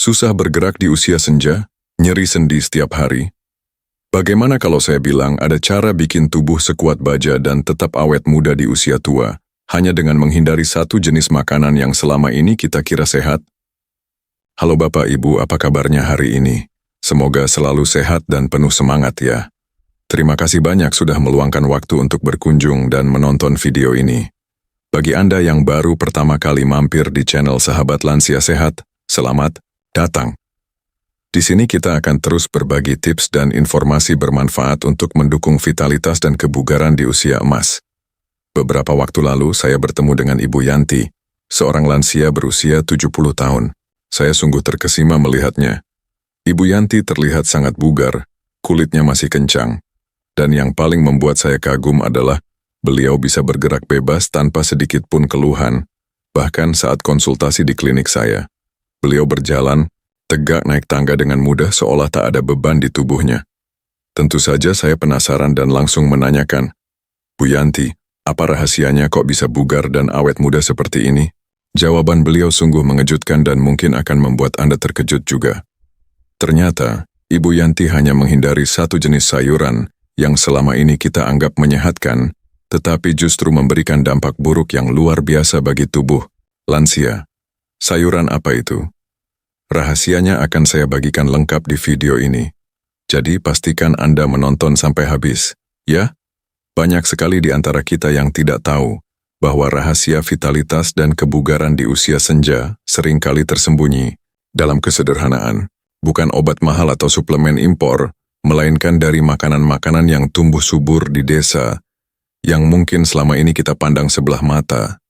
Susah bergerak di usia senja, nyeri sendi setiap hari. Bagaimana kalau saya bilang ada cara bikin tubuh sekuat baja dan tetap awet muda di usia tua, hanya dengan menghindari satu jenis makanan yang selama ini kita kira sehat? Halo Bapak Ibu, apa kabarnya hari ini? Semoga selalu sehat dan penuh semangat ya. Terima kasih banyak sudah meluangkan waktu untuk berkunjung dan menonton video ini. Bagi Anda yang baru pertama kali mampir di channel Sahabat Lansia Sehat, selamat datang. Di sini kita akan terus berbagi tips dan informasi bermanfaat untuk mendukung vitalitas dan kebugaran di usia emas. Beberapa waktu lalu saya bertemu dengan Ibu Yanti, seorang lansia berusia 70 tahun. Saya sungguh terkesima melihatnya. Ibu Yanti terlihat sangat bugar, kulitnya masih kencang. Dan yang paling membuat saya kagum adalah beliau bisa bergerak bebas tanpa sedikit pun keluhan, bahkan saat konsultasi di klinik saya. Beliau berjalan, tegak naik tangga dengan mudah seolah tak ada beban di tubuhnya. Tentu saja saya penasaran dan langsung menanyakan, Bu Yanti, apa rahasianya kok bisa bugar dan awet muda seperti ini? Jawaban beliau sungguh mengejutkan dan mungkin akan membuat Anda terkejut juga. Ternyata, Ibu Yanti hanya menghindari satu jenis sayuran yang selama ini kita anggap menyehatkan, tetapi justru memberikan dampak buruk yang luar biasa bagi tubuh lansia. Sayuran apa itu? Rahasianya akan saya bagikan lengkap di video ini. Jadi pastikan Anda menonton sampai habis, ya? Banyak sekali di antara kita yang tidak tahu bahwa rahasia vitalitas dan kebugaran di usia senja seringkali tersembunyi dalam kesederhanaan. Bukan obat mahal atau suplemen impor, melainkan dari makanan-makanan yang tumbuh subur di desa, yang mungkin selama ini kita pandang sebelah mata.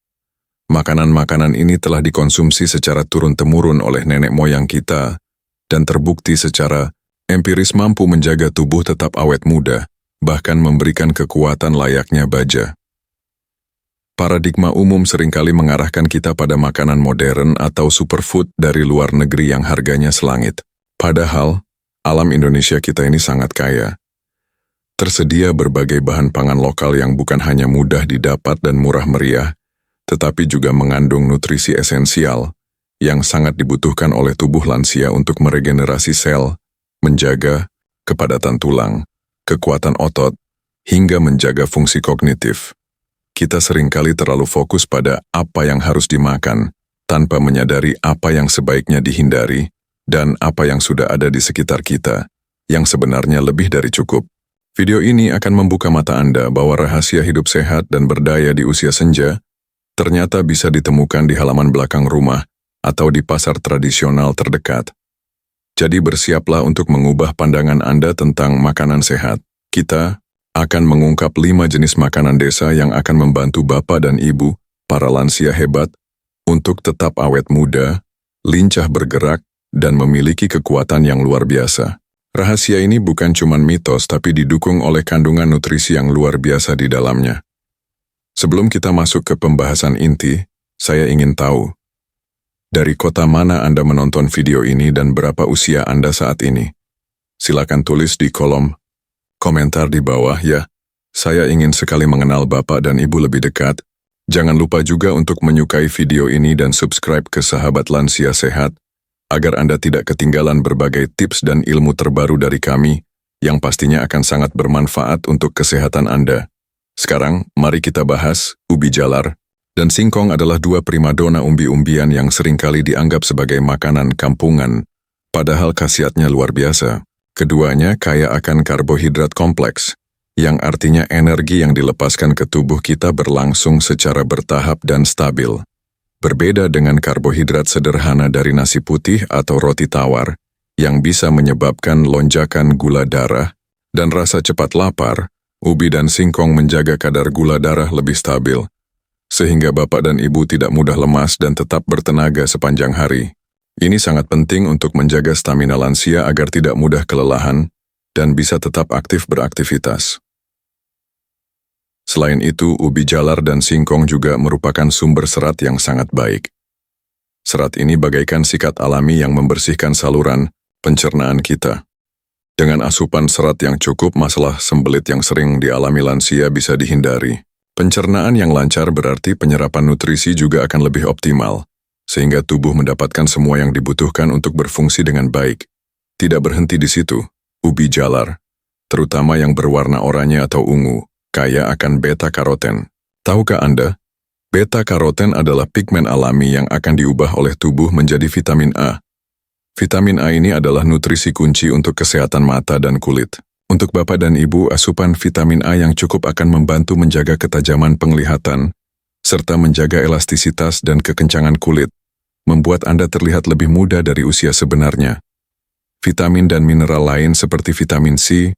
Makanan-makanan ini telah dikonsumsi secara turun-temurun oleh nenek moyang kita, dan terbukti secara empiris mampu menjaga tubuh tetap awet muda, bahkan memberikan kekuatan layaknya baja. Paradigma umum seringkali mengarahkan kita pada makanan modern atau superfood dari luar negeri yang harganya selangit. Padahal, alam Indonesia kita ini sangat kaya. Tersedia berbagai bahan pangan lokal yang bukan hanya mudah didapat dan murah meriah, tetapi juga mengandung nutrisi esensial yang sangat dibutuhkan oleh tubuh lansia untuk meregenerasi sel, menjaga kepadatan tulang, kekuatan otot, hingga menjaga fungsi kognitif. Kita seringkali terlalu fokus pada apa yang harus dimakan, tanpa menyadari apa yang sebaiknya dihindari, dan apa yang sudah ada di sekitar kita, yang sebenarnya lebih dari cukup. Video ini akan membuka mata Anda bahwa rahasia hidup sehat dan berdaya di usia senja ternyata bisa ditemukan di halaman belakang rumah atau di pasar tradisional terdekat. Jadi bersiaplah untuk mengubah pandangan Anda tentang makanan sehat. Kita akan mengungkap 5 jenis makanan desa yang akan membantu Bapak dan Ibu, para lansia hebat, untuk tetap awet muda, lincah bergerak, dan memiliki kekuatan yang luar biasa. Rahasia ini bukan cuma mitos tapi didukung oleh kandungan nutrisi yang luar biasa di dalamnya. Sebelum kita masuk ke pembahasan inti, saya ingin tahu, dari kota mana Anda menonton video ini dan berapa usia Anda saat ini? Silakan tulis di kolom komentar di bawah ya. Saya ingin sekali mengenal Bapak dan Ibu lebih dekat. Jangan lupa juga untuk menyukai video ini dan subscribe ke Sahabat Lansia Sehat, agar Anda tidak ketinggalan berbagai tips dan ilmu terbaru dari kami, yang pastinya akan sangat bermanfaat untuk kesehatan Anda. Sekarang, mari kita bahas ubi jalar dan singkong adalah 2 primadona umbi-umbian yang seringkali dianggap sebagai makanan kampungan, padahal khasiatnya luar biasa. Keduanya kaya akan karbohidrat kompleks, yang artinya energi yang dilepaskan ke tubuh kita berlangsung secara bertahap dan stabil. Berbeda dengan karbohidrat sederhana dari nasi putih atau roti tawar, yang bisa menyebabkan lonjakan gula darah dan rasa cepat lapar, ubi dan singkong menjaga kadar gula darah lebih stabil, sehingga Bapak dan Ibu tidak mudah lemas dan tetap bertenaga sepanjang hari. Ini sangat penting untuk menjaga stamina lansia agar tidak mudah kelelahan dan bisa tetap aktif beraktivitas. Selain itu, ubi jalar dan singkong juga merupakan sumber serat yang sangat baik. Serat ini bagaikan sikat alami yang membersihkan saluran pencernaan kita. Dengan asupan serat yang cukup, masalah sembelit yang sering dialami lansia bisa dihindari. Pencernaan yang lancar berarti penyerapan nutrisi juga akan lebih optimal, sehingga tubuh mendapatkan semua yang dibutuhkan untuk berfungsi dengan baik. Tidak berhenti di situ, ubi jalar, terutama yang berwarna oranye atau ungu, kaya akan beta-karoten. Tahukah Anda? Beta-karoten adalah pigmen alami yang akan diubah oleh tubuh menjadi vitamin A. Vitamin A ini adalah nutrisi kunci untuk kesehatan mata dan kulit. Untuk Bapak dan Ibu, asupan vitamin A yang cukup akan membantu menjaga ketajaman penglihatan, serta menjaga elastisitas dan kekencangan kulit, membuat Anda terlihat lebih muda dari usia sebenarnya. Vitamin dan mineral lain seperti vitamin C,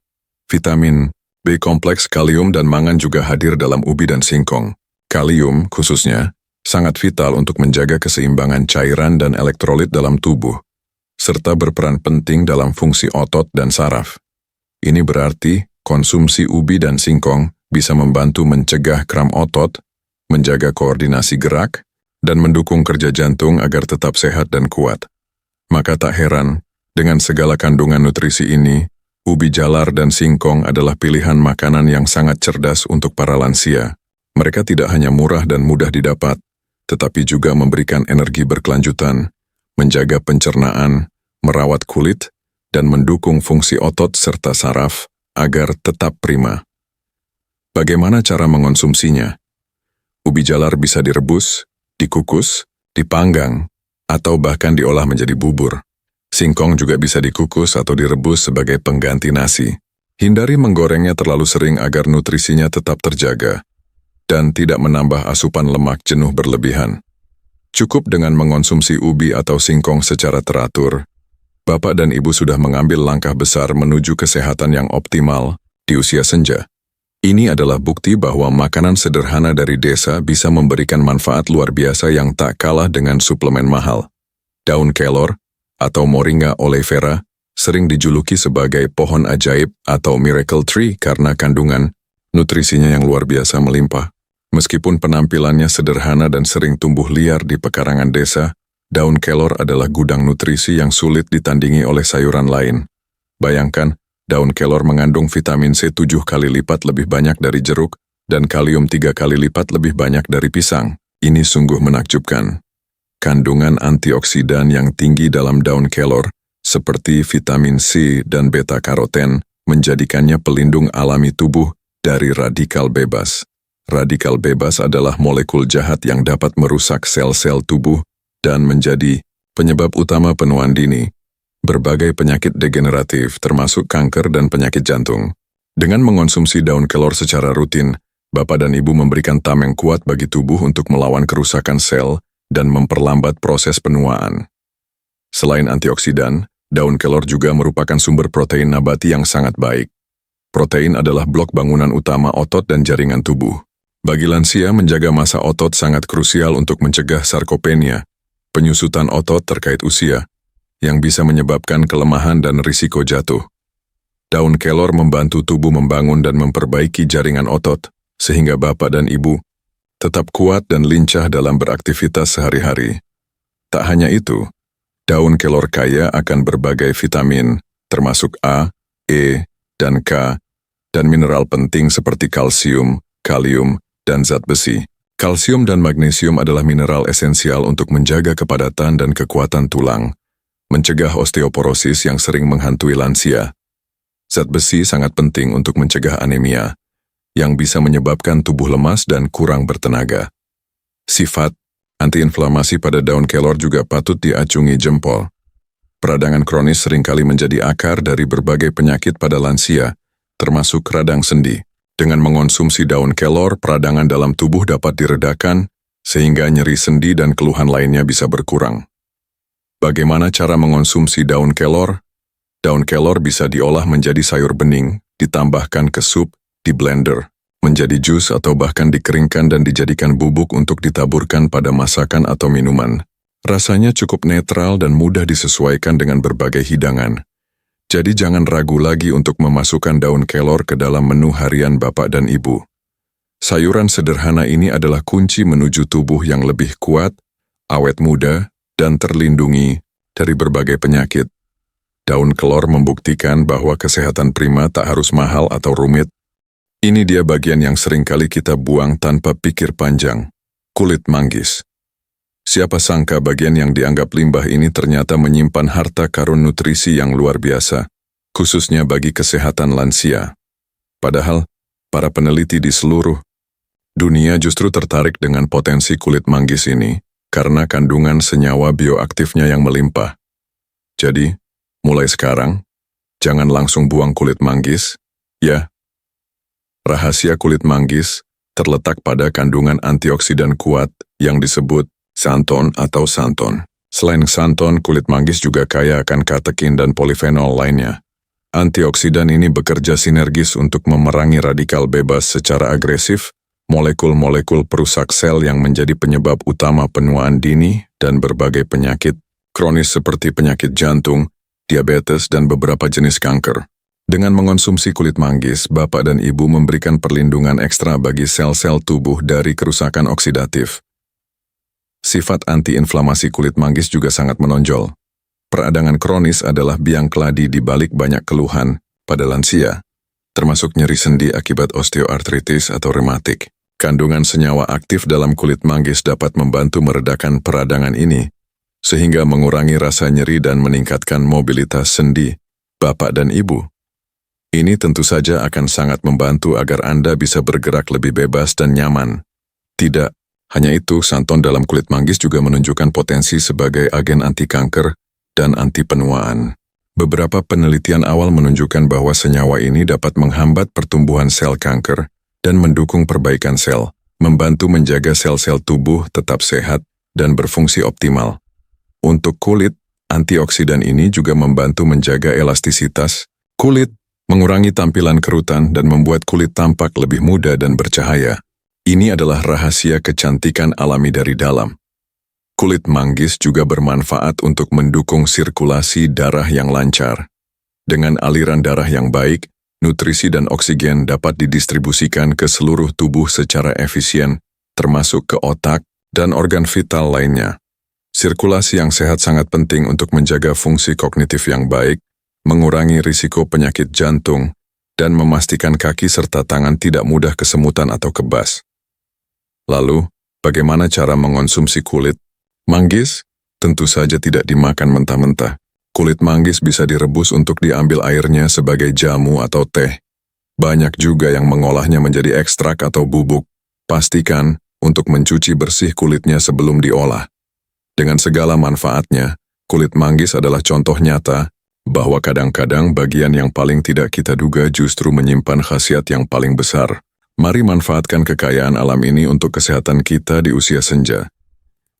vitamin B kompleks, kalium dan mangan juga hadir dalam ubi dan singkong. Kalium, khususnya, sangat vital untuk menjaga keseimbangan cairan dan elektrolit dalam tubuh, serta berperan penting dalam fungsi otot dan saraf. Ini berarti konsumsi ubi dan singkong bisa membantu mencegah kram otot, menjaga koordinasi gerak, dan mendukung kerja jantung agar tetap sehat dan kuat. Maka tak heran, dengan segala kandungan nutrisi ini, ubi jalar dan singkong adalah pilihan makanan yang sangat cerdas untuk para lansia. Mereka tidak hanya murah dan mudah didapat, tetapi juga memberikan energi berkelanjutan, menjaga pencernaan, merawat kulit, dan mendukung fungsi otot serta saraf agar tetap prima. Bagaimana cara mengonsumsinya? Ubi jalar bisa direbus, dikukus, dipanggang, atau bahkan diolah menjadi bubur. Singkong juga bisa dikukus atau direbus sebagai pengganti nasi. Hindari menggorengnya terlalu sering agar nutrisinya tetap terjaga dan tidak menambah asupan lemak jenuh berlebihan. Cukup dengan mengonsumsi ubi atau singkong secara teratur, Bapak dan Ibu sudah mengambil langkah besar menuju kesehatan yang optimal di usia senja. Ini adalah bukti bahwa makanan sederhana dari desa bisa memberikan manfaat luar biasa yang tak kalah dengan suplemen mahal. Daun kelor atau Moringa oleifera sering dijuluki sebagai pohon ajaib atau miracle tree karena kandungan nutrisinya yang luar biasa melimpah. Meskipun penampilannya sederhana dan sering tumbuh liar di pekarangan desa, daun kelor adalah gudang nutrisi yang sulit ditandingi oleh sayuran lain. Bayangkan, daun kelor mengandung vitamin C 7 kali lipat lebih banyak dari jeruk dan kalium 3 kali lipat lebih banyak dari pisang. Ini sungguh menakjubkan. Kandungan antioksidan yang tinggi dalam daun kelor, seperti vitamin C dan beta-karoten, menjadikannya pelindung alami tubuh dari radikal bebas. Radikal bebas adalah molekul jahat yang dapat merusak sel-sel tubuh dan menjadi penyebab utama penuaan dini, berbagai penyakit degeneratif termasuk kanker dan penyakit jantung. Dengan mengonsumsi daun kelor secara rutin, Bapak dan Ibu memberikan tameng kuat bagi tubuh untuk melawan kerusakan sel dan memperlambat proses penuaan. Selain antioksidan, daun kelor juga merupakan sumber protein nabati yang sangat baik. Protein adalah blok bangunan utama otot dan jaringan tubuh. Bagi lansia, menjaga massa otot sangat krusial untuk mencegah sarkopenia, penyusutan otot terkait usia, yang bisa menyebabkan kelemahan dan risiko jatuh. Daun kelor membantu tubuh membangun dan memperbaiki jaringan otot, sehingga Bapak dan Ibu tetap kuat dan lincah dalam beraktivitas sehari-hari. Tak hanya itu, daun kelor kaya akan berbagai vitamin, termasuk A, E, dan K, dan mineral penting seperti kalsium, kalium, dan zat besi. Kalsium dan magnesium adalah mineral esensial untuk menjaga kepadatan dan kekuatan tulang, mencegah osteoporosis yang sering menghantui lansia. Zat besi sangat penting untuk mencegah anemia, yang bisa menyebabkan tubuh lemas dan kurang bertenaga. Sifat antiinflamasi pada daun kelor juga patut diacungi jempol. Peradangan kronis seringkali menjadi akar dari berbagai penyakit pada lansia, termasuk radang sendi. Dengan mengonsumsi daun kelor, peradangan dalam tubuh dapat diredakan, sehingga nyeri sendi dan keluhan lainnya bisa berkurang. Bagaimana cara mengonsumsi daun kelor? Daun kelor bisa diolah menjadi sayur bening, ditambahkan ke sup, di blender, menjadi jus atau bahkan dikeringkan dan dijadikan bubuk untuk ditaburkan pada masakan atau minuman. Rasanya cukup netral dan mudah disesuaikan dengan berbagai hidangan. Jadi jangan ragu lagi untuk memasukkan daun kelor ke dalam menu harian Bapak dan Ibu. Sayuran sederhana ini adalah kunci menuju tubuh yang lebih kuat, awet muda, dan terlindungi dari berbagai penyakit. Daun kelor membuktikan bahwa kesehatan prima tak harus mahal atau rumit. Ini dia bagian yang sering kali kita buang tanpa pikir panjang. Kulit manggis. Siapa sangka bagian yang dianggap limbah ini ternyata menyimpan harta karun nutrisi yang luar biasa, khususnya bagi kesehatan lansia. Padahal, para peneliti di seluruh dunia justru tertarik dengan potensi kulit manggis ini karena kandungan senyawa bioaktifnya yang melimpah. Jadi, mulai sekarang, jangan langsung buang kulit manggis, ya. Rahasia kulit manggis terletak pada kandungan antioksidan kuat yang disebut xanthan atau santon. Selain xanthan, kulit manggis juga kaya akan katekin dan polifenol lainnya. Antioksidan ini bekerja sinergis untuk memerangi radikal bebas secara agresif, molekul-molekul perusak sel yang menjadi penyebab utama penuaan dini dan berbagai penyakit kronis seperti penyakit jantung, diabetes, dan beberapa jenis kanker. Dengan mengonsumsi kulit manggis, bapak dan ibu memberikan perlindungan ekstra bagi sel-sel tubuh dari kerusakan oksidatif. Sifat antiinflamasi kulit manggis juga sangat menonjol. Peradangan kronis adalah biang keladi di balik banyak keluhan pada lansia, termasuk nyeri sendi akibat osteoartritis atau rematik. Kandungan senyawa aktif dalam kulit manggis dapat membantu meredakan peradangan ini, sehingga mengurangi rasa nyeri dan meningkatkan mobilitas sendi bapak dan ibu. Ini tentu saja akan sangat membantu agar Anda bisa bergerak lebih bebas dan nyaman. Tidak hanya itu, xanthan dalam kulit manggis juga menunjukkan potensi sebagai agen anti kanker dan anti penuaan. Beberapa penelitian awal menunjukkan bahwa senyawa ini dapat menghambat pertumbuhan sel kanker dan mendukung perbaikan sel, membantu menjaga sel-sel tubuh tetap sehat dan berfungsi optimal. Untuk kulit, antioksidan ini juga membantu menjaga elastisitas kulit, mengurangi tampilan kerutan, dan membuat kulit tampak lebih muda dan bercahaya. Ini adalah rahasia kecantikan alami dari dalam. Kulit manggis juga bermanfaat untuk mendukung sirkulasi darah yang lancar. Dengan aliran darah yang baik, nutrisi dan oksigen dapat didistribusikan ke seluruh tubuh secara efisien, termasuk ke otak dan organ vital lainnya. Sirkulasi yang sehat sangat penting untuk menjaga fungsi kognitif yang baik, mengurangi risiko penyakit jantung, dan memastikan kaki serta tangan tidak mudah kesemutan atau kebas. Lalu, bagaimana cara mengonsumsi kulit manggis? Tentu saja tidak dimakan mentah-mentah. Kulit manggis bisa direbus untuk diambil airnya sebagai jamu atau teh. Banyak juga yang mengolahnya menjadi ekstrak atau bubuk. Pastikan untuk mencuci bersih kulitnya sebelum diolah. Dengan segala manfaatnya, kulit manggis adalah contoh nyata bahwa kadang-kadang bagian yang paling tidak kita duga justru menyimpan khasiat yang paling besar. Mari manfaatkan kekayaan alam ini untuk kesehatan kita di usia senja.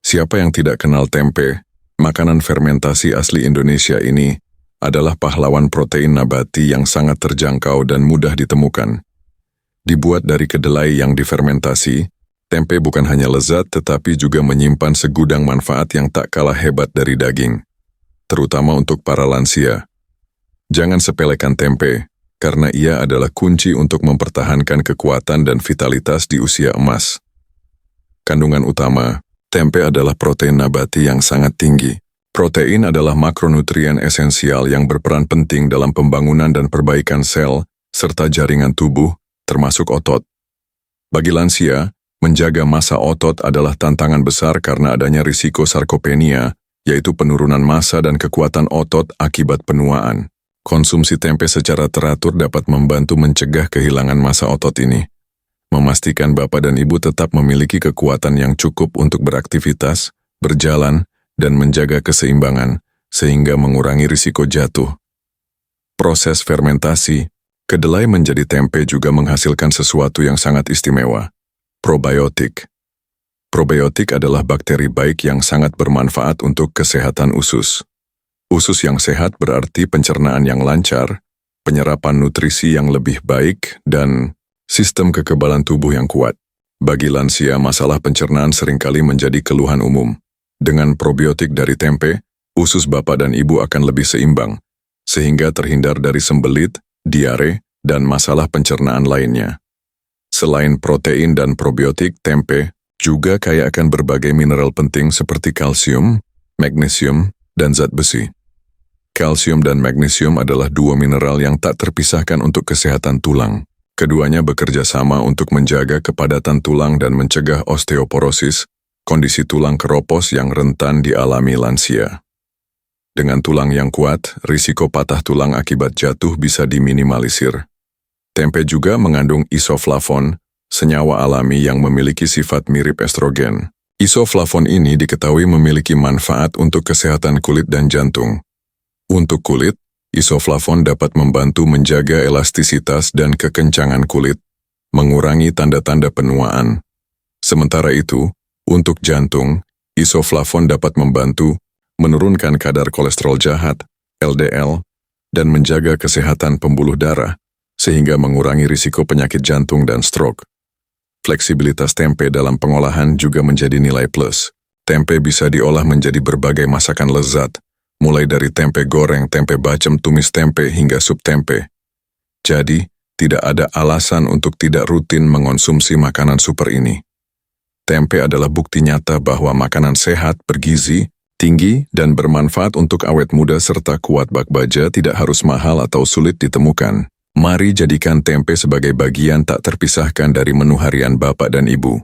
Siapa yang tidak kenal tempe? Makanan fermentasi asli Indonesia ini adalah pahlawan protein nabati yang sangat terjangkau dan mudah ditemukan. Dibuat dari kedelai yang difermentasi, tempe bukan hanya lezat tetapi juga menyimpan segudang manfaat yang tak kalah hebat dari daging, terutama untuk para lansia. Jangan sepelekan tempe, karena ia adalah kunci untuk mempertahankan kekuatan dan vitalitas di usia emas. Kandungan utama, tempe adalah protein nabati yang sangat tinggi. Protein adalah makronutrien esensial yang berperan penting dalam pembangunan dan perbaikan sel, serta jaringan tubuh, termasuk otot. Bagi lansia, menjaga massa otot adalah tantangan besar karena adanya risiko sarkopenia, yaitu penurunan massa dan kekuatan otot akibat penuaan. Konsumsi tempe secara teratur dapat membantu mencegah kehilangan massa otot ini. Memastikan bapak dan ibu tetap memiliki kekuatan yang cukup untuk beraktivitas, berjalan, dan menjaga keseimbangan, sehingga mengurangi risiko jatuh. Proses fermentasi, kedelai menjadi tempe juga menghasilkan sesuatu yang sangat istimewa, probiotik. Probiotik adalah bakteri baik yang sangat bermanfaat untuk kesehatan usus. Usus yang sehat berarti pencernaan yang lancar, penyerapan nutrisi yang lebih baik, dan sistem kekebalan tubuh yang kuat. Bagi lansia, masalah pencernaan seringkali menjadi keluhan umum. Dengan probiotik dari tempe, usus bapak dan ibu akan lebih seimbang, sehingga terhindar dari sembelit, diare, dan masalah pencernaan lainnya. Selain protein dan probiotik, tempe juga kaya akan berbagai mineral penting seperti kalsium, magnesium, dan zat besi. Kalsium dan magnesium adalah dua mineral yang tak terpisahkan untuk kesehatan tulang. Keduanya bekerja sama untuk menjaga kepadatan tulang dan mencegah osteoporosis, kondisi tulang keropos yang rentan dialami lansia. Dengan tulang yang kuat, risiko patah tulang akibat jatuh bisa diminimalisir. Tempe juga mengandung isoflavon, senyawa alami yang memiliki sifat mirip estrogen. Isoflavon ini diketahui memiliki manfaat untuk kesehatan kulit dan jantung. Untuk kulit, isoflavon dapat membantu menjaga elastisitas dan kekencangan kulit, mengurangi tanda-tanda penuaan. Sementara itu, untuk jantung, isoflavon dapat membantu menurunkan kadar kolesterol jahat, LDL, dan menjaga kesehatan pembuluh darah, sehingga mengurangi risiko penyakit jantung dan stroke. Fleksibilitas tempe dalam pengolahan juga menjadi nilai plus. Tempe bisa diolah menjadi berbagai masakan lezat, mulai dari tempe goreng, tempe bacem, tumis tempe, hingga sup tempe. Jadi, tidak ada alasan untuk tidak rutin mengonsumsi makanan super ini. Tempe adalah bukti nyata bahwa makanan sehat, bergizi, tinggi, dan bermanfaat untuk awet muda serta kuat bak baja tidak harus mahal atau sulit ditemukan. Mari jadikan tempe sebagai bagian tak terpisahkan dari menu harian Bapak dan Ibu.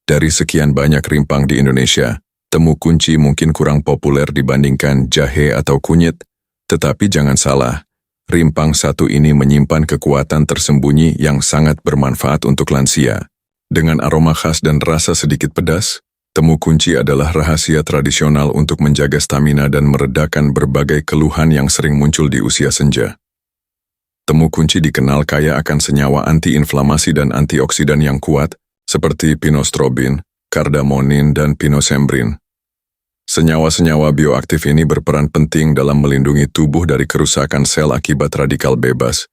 Dari sekian banyak rimpang di Indonesia, temu kunci mungkin kurang populer dibandingkan jahe atau kunyit, tetapi jangan salah, rimpang satu ini menyimpan kekuatan tersembunyi yang sangat bermanfaat untuk lansia. Dengan aroma khas dan rasa sedikit pedas, temu kunci adalah rahasia tradisional untuk menjaga stamina dan meredakan berbagai keluhan yang sering muncul di usia senja. Temu kunci dikenal kaya akan senyawa antiinflamasi dan antioksidan yang kuat, seperti pinostrobin, kardamonin, dan pinosembrin. Senyawa-senyawa bioaktif ini berperan penting dalam melindungi tubuh dari kerusakan sel akibat radikal bebas,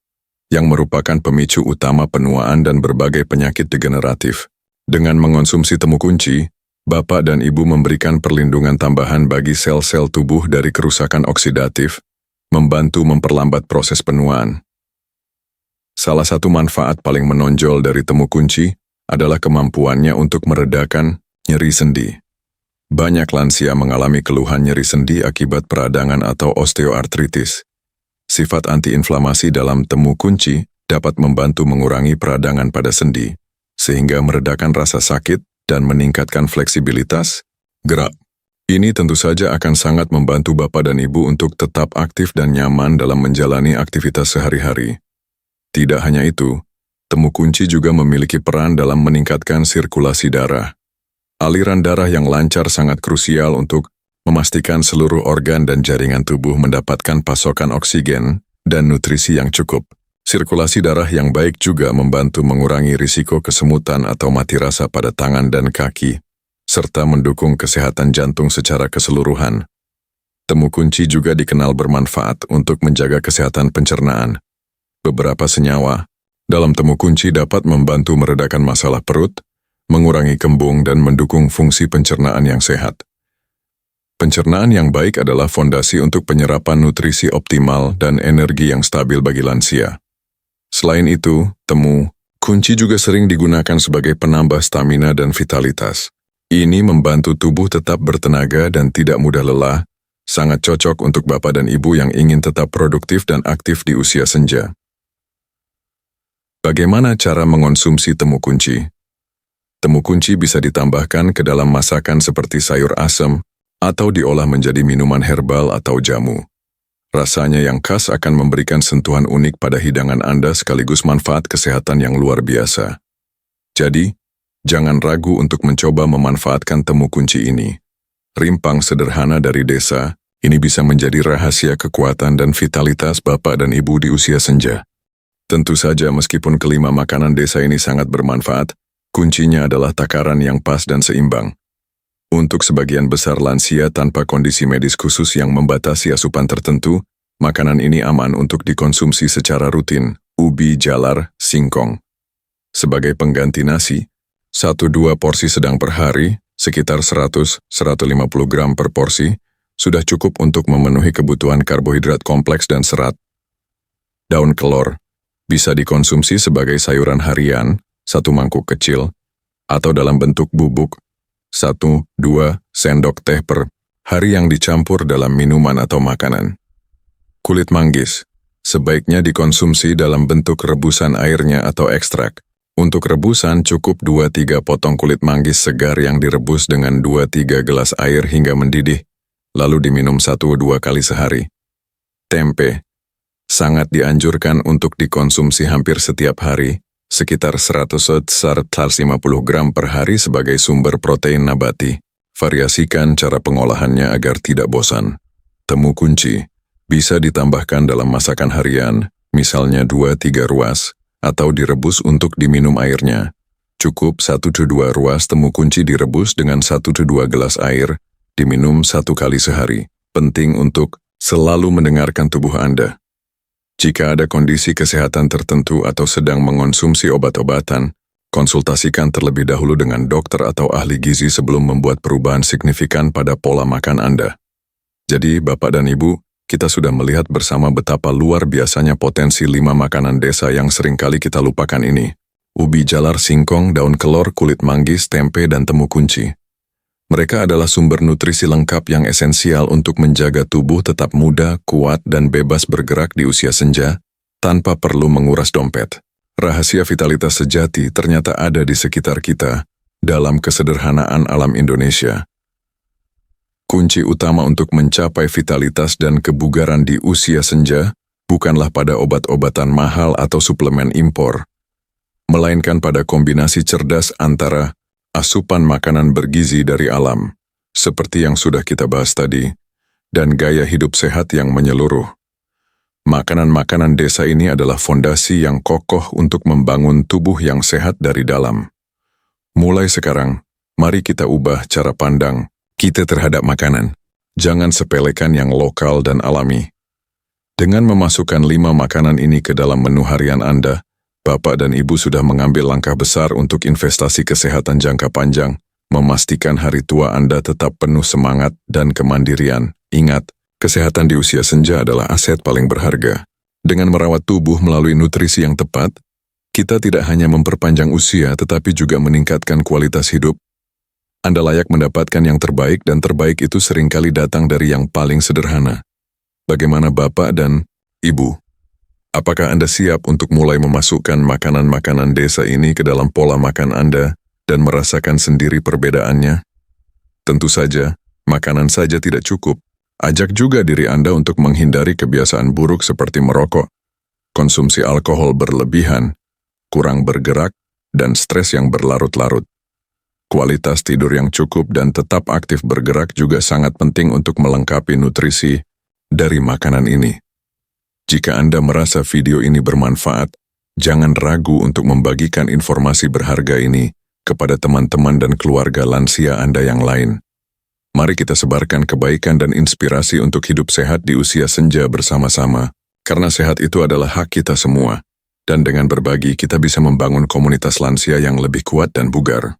yang merupakan pemicu utama penuaan dan berbagai penyakit degeneratif. Dengan mengonsumsi temu kunci, Bapak dan Ibu memberikan perlindungan tambahan bagi sel-sel tubuh dari kerusakan oksidatif, membantu memperlambat proses penuaan. Salah satu manfaat paling menonjol dari temu kunci adalah kemampuannya untuk meredakan nyeri sendi. Banyak lansia mengalami keluhan nyeri sendi akibat peradangan atau osteoartritis. Sifat antiinflamasi dalam temu kunci dapat membantu mengurangi peradangan pada sendi, sehingga meredakan rasa sakit dan meningkatkan fleksibilitas gerak. Ini tentu saja akan sangat membantu Bapak dan Ibu untuk tetap aktif dan nyaman dalam menjalani aktivitas sehari-hari. Tidak hanya itu, temu kunci juga memiliki peran dalam meningkatkan sirkulasi darah. Aliran darah yang lancar sangat krusial untuk memastikan seluruh organ dan jaringan tubuh mendapatkan pasokan oksigen dan nutrisi yang cukup. Sirkulasi darah yang baik juga membantu mengurangi risiko kesemutan atau mati rasa pada tangan dan kaki, serta mendukung kesehatan jantung secara keseluruhan. Temu kunci juga dikenal bermanfaat untuk menjaga kesehatan pencernaan. Beberapa senyawa dalam temu kunci dapat membantu meredakan masalah perut, mengurangi kembung, dan mendukung fungsi pencernaan yang sehat. Pencernaan yang baik adalah fondasi untuk penyerapan nutrisi optimal dan energi yang stabil bagi lansia. Selain itu, temu kunci juga sering digunakan sebagai penambah stamina dan vitalitas. Ini membantu tubuh tetap bertenaga dan tidak mudah lelah, sangat cocok untuk Bapak dan Ibu yang ingin tetap produktif dan aktif di usia senja. Bagaimana cara mengonsumsi temu kunci? Temu kunci bisa ditambahkan ke dalam masakan seperti sayur asem atau diolah menjadi minuman herbal atau jamu. Rasanya yang khas akan memberikan sentuhan unik pada hidangan Anda sekaligus manfaat kesehatan yang luar biasa. Jadi, jangan ragu untuk mencoba memanfaatkan temu kunci ini. Rimpang sederhana dari desa, ini bisa menjadi rahasia kekuatan dan vitalitas Bapak dan Ibu di usia senja. Tentu saja meskipun kelima makanan desa ini sangat bermanfaat, kuncinya adalah takaran yang pas dan seimbang. Untuk sebagian besar lansia tanpa kondisi medis khusus yang membatasi asupan tertentu, makanan ini aman untuk dikonsumsi secara rutin, ubi, jalar, singkong. Sebagai pengganti nasi, 1-2 porsi sedang per hari, sekitar 100-150 gram per porsi, sudah cukup untuk memenuhi kebutuhan karbohidrat kompleks dan serat. Daun kelor bisa dikonsumsi sebagai sayuran harian, 1 mangkuk kecil, atau dalam bentuk bubuk, 1-2 sendok teh per hari yang dicampur dalam minuman atau makanan. Kulit manggis sebaiknya dikonsumsi dalam bentuk rebusan airnya atau ekstrak, Untuk rebusan cukup 2-3 potong kulit manggis segar yang direbus dengan 2-3 gelas air hingga mendidih, lalu diminum 1-2 kali sehari. Tempe sangat dianjurkan untuk dikonsumsi hampir setiap hari, sekitar 100-150 gram per hari sebagai sumber protein nabati. Variasikan cara pengolahannya agar tidak bosan. Temu kunci bisa ditambahkan dalam masakan harian, misalnya 2-3 ruas, atau direbus untuk diminum airnya. Cukup 1-2 ruas temu kunci direbus dengan 1-2 gelas air, diminum 1 kali sehari. Penting untuk selalu mendengarkan tubuh Anda. Jika ada kondisi kesehatan tertentu atau sedang mengonsumsi obat-obatan, konsultasikan terlebih dahulu dengan dokter atau ahli gizi sebelum membuat perubahan signifikan pada pola makan Anda. Jadi, Bapak dan Ibu, kita sudah melihat bersama betapa luar biasanya potensi 5 makanan desa yang seringkali kita lupakan ini. Ubi jalar, singkong, daun kelor, kulit manggis, tempe, dan temu kunci. Mereka adalah sumber nutrisi lengkap yang esensial untuk menjaga tubuh tetap muda, kuat, dan bebas bergerak di usia senja, tanpa perlu menguras dompet. Rahasia vitalitas sejati ternyata ada di sekitar kita, dalam kesederhanaan alam Indonesia. Kunci utama untuk mencapai vitalitas dan kebugaran di usia senja bukanlah pada obat-obatan mahal atau suplemen impor, melainkan pada kombinasi cerdas antara asupan makanan bergizi dari alam, seperti yang sudah kita bahas tadi, dan gaya hidup sehat yang menyeluruh. Makanan-makanan desa ini adalah fondasi yang kokoh untuk membangun tubuh yang sehat dari dalam. Mulai sekarang, mari kita ubah cara pandang kita terhadap makanan. Jangan sepelekan yang lokal dan alami. Dengan memasukkan 5 makanan ini ke dalam menu harian Anda, Bapak dan Ibu sudah mengambil langkah besar untuk investasi kesehatan jangka panjang, memastikan hari tua Anda tetap penuh semangat dan kemandirian. Ingat, kesehatan di usia senja adalah aset paling berharga. Dengan merawat tubuh melalui nutrisi yang tepat, kita tidak hanya memperpanjang usia tetapi juga meningkatkan kualitas hidup. Anda layak mendapatkan yang terbaik dan terbaik itu seringkali datang dari yang paling sederhana. Bagaimana Bapak dan Ibu? Apakah Anda siap untuk mulai memasukkan makanan-makanan desa ini ke dalam pola makan Anda dan merasakan sendiri perbedaannya? Tentu saja, makanan saja tidak cukup. Ajak juga diri Anda untuk menghindari kebiasaan buruk seperti merokok, konsumsi alkohol berlebihan, kurang bergerak, dan stres yang berlarut-larut. Kualitas tidur yang cukup dan tetap aktif bergerak juga sangat penting untuk melengkapi nutrisi dari makanan ini. Jika Anda merasa video ini bermanfaat, jangan ragu untuk membagikan informasi berharga ini kepada teman-teman dan keluarga lansia Anda yang lain. Mari kita sebarkan kebaikan dan inspirasi untuk hidup sehat di usia senja bersama-sama, karena sehat itu adalah hak kita semua, dan dengan berbagi kita bisa membangun komunitas lansia yang lebih kuat dan bugar.